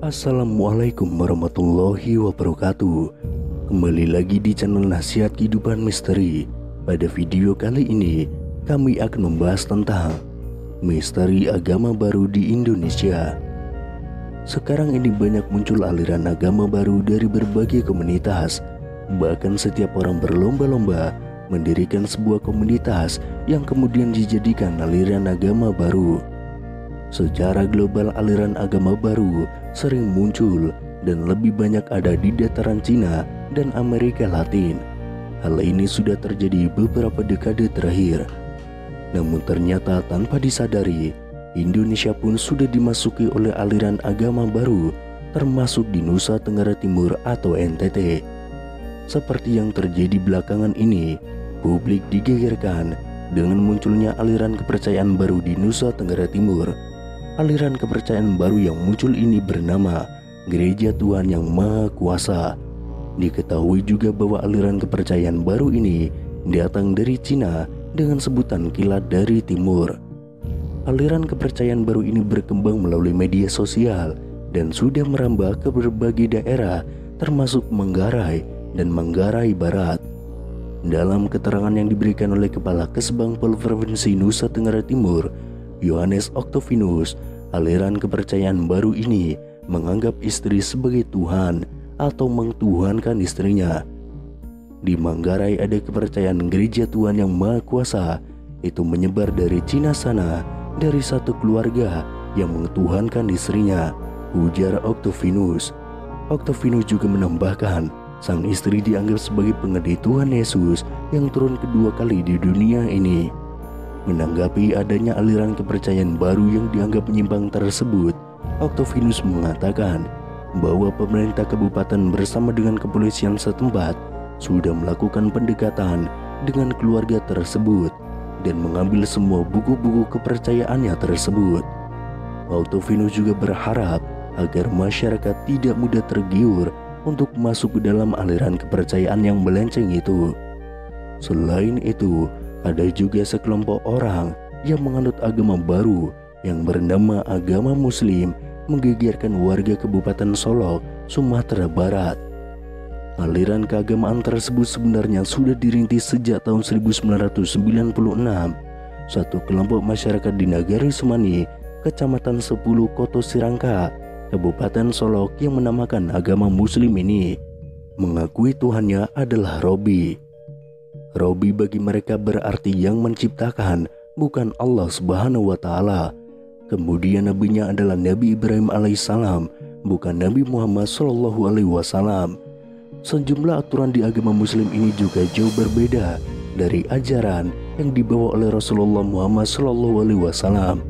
Assalamualaikum warahmatullahi wabarakatuh. Kembali lagi di channel Nasihat Kehidupan Misteri. Pada video kali ini kami akan membahas tentang misteri agama baru di Indonesia. Sekarang ini banyak muncul aliran agama baru dari berbagai komunitas. Bahkan setiap orang berlomba-lomba mendirikan sebuah komunitas yang kemudian dijadikan aliran agama baru. Secara global aliran agama baru sering muncul dan lebih banyak ada di dataran Cina dan Amerika Latin. Hal ini sudah terjadi beberapa dekade terakhir. Namun ternyata tanpa disadari, Indonesia pun sudah dimasuki oleh aliran agama baru, termasuk di Nusa Tenggara Timur atau NTT. Seperti yang terjadi belakangan ini, publik digegerkan dengan munculnya aliran kepercayaan baru di Nusa Tenggara Timur. Aliran kepercayaan baru yang muncul ini bernama Gereja Tuhan Yang Maha Kuasa. Diketahui juga bahwa aliran kepercayaan baru ini datang dari Cina dengan sebutan kilat dari timur. Aliran kepercayaan baru ini berkembang melalui media sosial dan sudah merambah ke berbagai daerah termasuk Manggarai dan Manggarai Barat. Dalam keterangan yang diberikan oleh Kepala Kesbangpol Provinsi Nusa Tenggara Timur, Yohanes Octavianus, aliran kepercayaan baru ini menganggap istri sebagai Tuhan atau mengtuhankan istrinya. Di Manggarai ada kepercayaan Gereja Tuhan Yang Maha Kuasa, itu menyebar dari Cina sana, dari satu keluarga yang mengtuhankan istrinya, ujar Octavianus. Octavianus juga menambahkan, sang istri dianggap sebagai pengedi Tuhan Yesus yang turun kedua kali di dunia ini. Menanggapi adanya aliran kepercayaan baru yang dianggap menyimpang tersebut, Octavianus mengatakan bahwa pemerintah kabupaten bersama dengan kepolisian setempat sudah melakukan pendekatan dengan keluarga tersebut dan mengambil semua buku-buku kepercayaannya tersebut. Octavianus juga berharap agar masyarakat tidak mudah tergiur untuk masuk ke dalam aliran kepercayaan yang melenceng itu. Selain itu, ada juga sekelompok orang yang menganut agama baru yang bernama agama Muslim menggegerkan warga Kabupaten Solok, Sumatera Barat. Aliran keagamaan tersebut sebenarnya sudah dirintis sejak tahun 1996. Satu kelompok masyarakat di Nagari Semani, Kecamatan 10 Koto Sirangka, Kabupaten Solok yang menamakan agama Muslim ini mengakui Tuhannya adalah Robi. Robi bagi mereka berarti yang menciptakan, bukan Allah Subhanahu wa Ta'ala. Kemudian nabinya adalah Nabi Ibrahim alaihissalam, bukan Nabi Muhammad sallallahu alaihi wasallam. Sejumlah aturan di agama Muslim ini juga jauh berbeda dari ajaran yang dibawa oleh Rasulullah Muhammad sallallahu alaihi wasallam.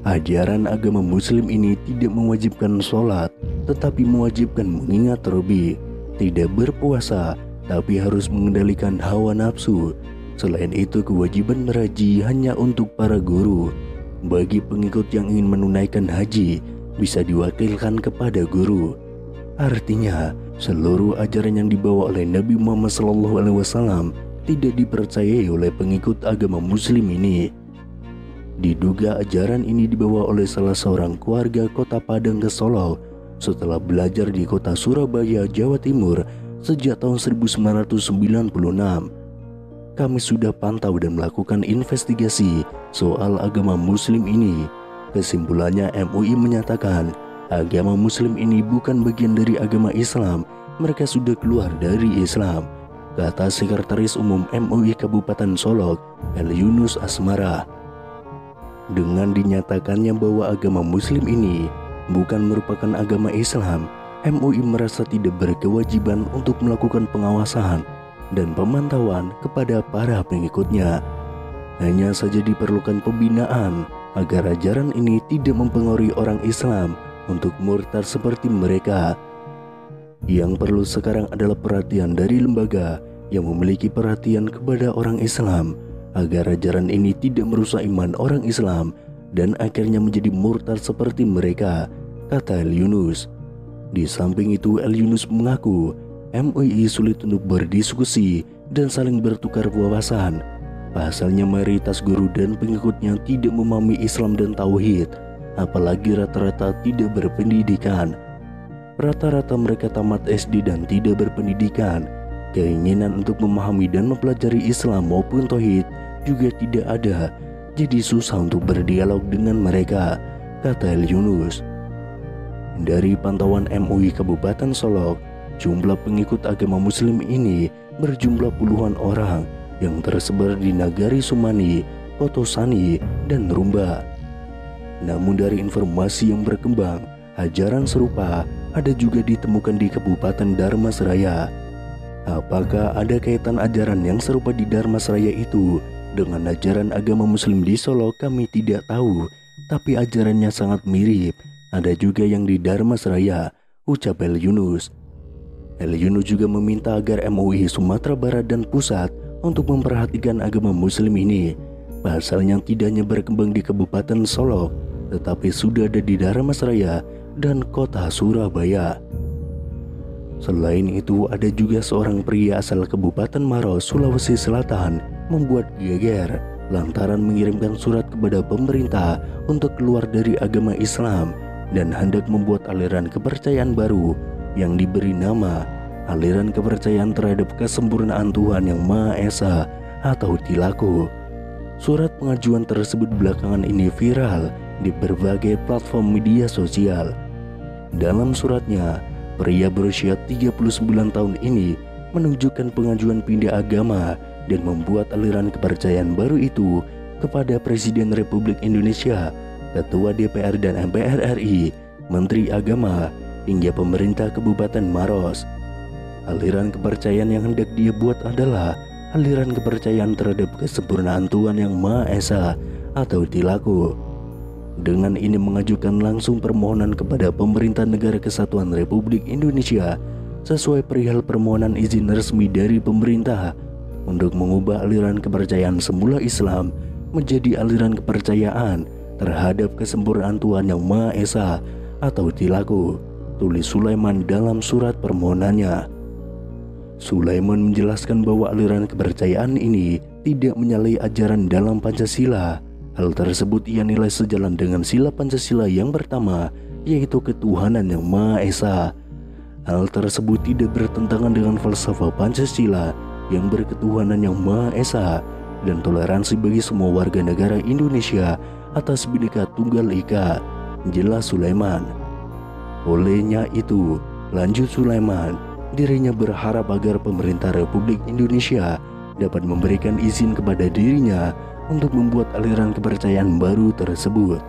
Ajaran agama Muslim ini tidak mewajibkan sholat, tetapi mewajibkan mengingat Robi, tidak berpuasa, tapi harus mengendalikan hawa nafsu. Selain itu, kewajiban meraji hanya untuk para guru. Bagi pengikut yang ingin menunaikan haji, bisa diwakilkan kepada guru. Artinya, seluruh ajaran yang dibawa oleh Nabi Muhammad SAW tidak dipercayai oleh pengikut agama Muslim ini. Diduga ajaran ini dibawa oleh salah seorang keluarga kota Padang ke Solo setelah belajar di kota Surabaya, Jawa Timur sejak tahun 1996. Kami sudah pantau dan melakukan investigasi soal agama Muslim ini. Kesimpulannya, MUI menyatakan agama Muslim ini bukan bagian dari agama Islam. Mereka sudah keluar dari Islam, kata Sekretaris Umum MUI Kabupaten Solok, El Yunus Asmara. Dengan dinyatakannya bahwa agama Muslim ini bukan merupakan agama Islam, MUI merasa tidak berkewajiban untuk melakukan pengawasan dan pemantauan kepada para pengikutnya. Hanya saja diperlukan pembinaan agar ajaran ini tidak mempengaruhi orang Islam untuk murtad seperti mereka. Yang perlu sekarang adalah perhatian dari lembaga yang memiliki perhatian kepada orang Islam agar ajaran ini tidak merusak iman orang Islam dan akhirnya menjadi murtad seperti mereka, kata El Yunus. Di samping itu, El Yunus mengaku MUI sulit untuk berdiskusi dan saling bertukar wawasan. Pasalnya mayoritas guru dan pengikutnya tidak memahami Islam dan Tauhid. apalagi rata-rata tidak berpendidikan. Rata-rata mereka tamat SD dan tidak berpendidikan. Keinginan untuk memahami dan mempelajari Islam maupun Tauhid juga tidak ada, jadi susah untuk berdialog dengan mereka, kata El Yunus. Dari pantauan MUI Kabupaten Solok, jumlah pengikut agama Muslim ini berjumlah puluhan orang yang tersebar di Nagari Sumani, Kotosani, dan Rumba. Namun dari informasi yang berkembang, ajaran serupa ada juga ditemukan di Kabupaten Dharmasraya. Apakah ada kaitan ajaran yang serupa di Dharmasraya itu dengan ajaran agama Muslim di Solo, kami tidak tahu, tapi ajarannya sangat mirip. Ada juga yang di Dharmasraya, ucap El Yunus. El Yunus juga meminta agar MUI Sumatera Barat dan Pusat untuk memperhatikan agama Muslim ini. Pasalnya tidak hanya berkembang di Kabupaten Solok, tetapi sudah ada di Dharmasraya dan kota Surabaya. Selain itu, ada juga seorang pria asal Kabupaten Maros, Sulawesi Selatan membuat geger lantaran mengirimkan surat kepada pemerintah untuk keluar dari agama Islam dan hendak membuat aliran kepercayaan baru yang diberi nama aliran kepercayaan terhadap kesempurnaan Tuhan Yang Maha Esa atau Tilaku. Surat pengajuan tersebut belakangan ini viral di berbagai platform media sosial. Dalam suratnya, pria berusia 39 tahun ini menunjukkan pengajuan pindah agama dan membuat aliran kepercayaan baru itu kepada Presiden Republik Indonesia, Ketua DPR dan MPR RI, Menteri Agama, hingga pemerintah Kabupaten Maros. Aliran kepercayaan yang hendak dia buat adalah aliran kepercayaan terhadap kesempurnaan Tuhan Yang Maha Esa atau Tilaku. Dengan ini mengajukan langsung permohonan kepada Pemerintah Negara Kesatuan Republik Indonesia sesuai perihal permohonan izin resmi dari pemerintah untuk mengubah aliran kepercayaan semula Islam menjadi aliran kepercayaan terhadap kesempurnaan Tuhan Yang Maha Esa atau Tilaku, tulis Sulaiman dalam surat permohonannya. Sulaiman menjelaskan bahwa aliran kepercayaan ini tidak menyalahi ajaran dalam Pancasila. Hal tersebut ia nilai sejalan dengan sila Pancasila yang pertama, yaitu ketuhanan Yang Maha Esa. Hal tersebut tidak bertentangan dengan falsafah Pancasila yang berketuhanan Yang Maha Esa dan toleransi bagi semua warga negara Indonesia atas Bhinneka Tunggal Ika, jelas Sulaiman. Olehnya itu, lanjut Sulaiman, dirinya berharap agar pemerintah Republik Indonesia dapat memberikan izin kepada dirinya untuk membuat aliran kepercayaan baru tersebut.